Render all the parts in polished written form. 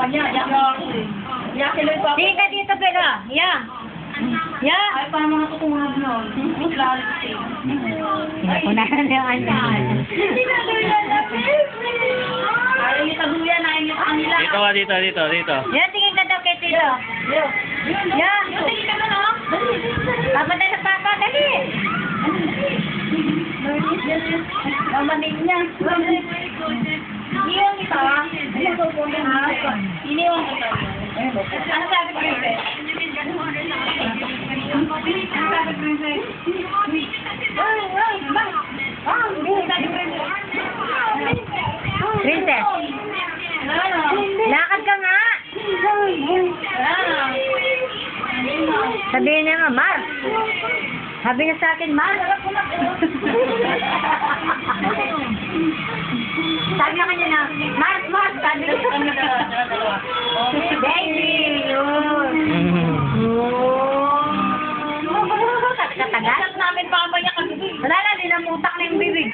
kanya. Yakiloy pa. Tingin ka dito, Bella. Yeah. Yeah. Ay, paano mga tutulog nun? Clarity. Unahan yung anyan. Ayaw niyo taguyan, ayaw niyo kanila. Dito. Yeah, tingin ka daw kay Tito. Yeah. Tingin ka na, no? Papadala sa papa, dali. Mamanig niya. Iniwan kita. Iniwan kita. Ano sabi ko rin? Ano sabi ko rin? Princess, lakad ka nga. Sabihin niya nga, Mar. Sabi niya sa akin, Mar. Sabi niya kanya na, Mars, sabi niya sa kanya na. Baby! Yun. Katagal? Namin pamaya kami. Wala na, dinamutak na yung bibig.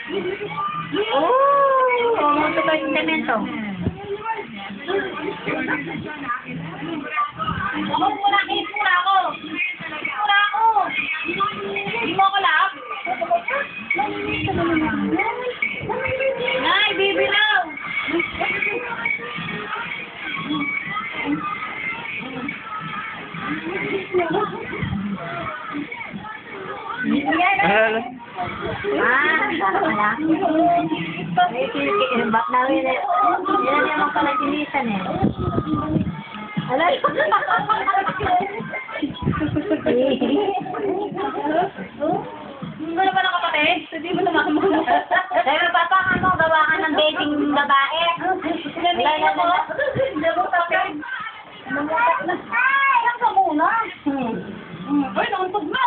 Oh, umuto ko yung semento. Muna ako. Hindi mo ako lap. Nay, baby now. Wala. Ba't na rin eh. Yan naman pala tinisan eh. Alay. Hindi mo naman nakapatid? Hindi mo naman ako. Dahil magpapaka mo, gawa ka ng dating babae. Namutak na. Saan ka muna? Ay, nauntog na.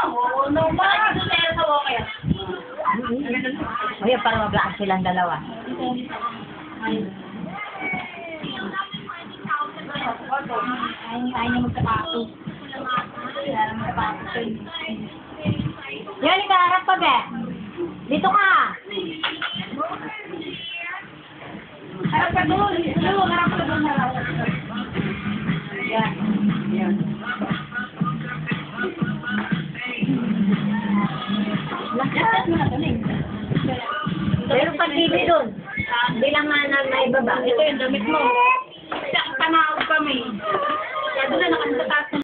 Bakit ito tayo sa walker? Uy, para mablaan silang dalawa. Ayaw niya magkapato. Kaya lang magkapato. Yan, ikaharap pa, be. Dito ka. Harap ka doon. Harap ka doon. Yan. Lakas mo na doon eh. Pero pag TV doon, hindi lang nga na may baba. Ito yung damit mo.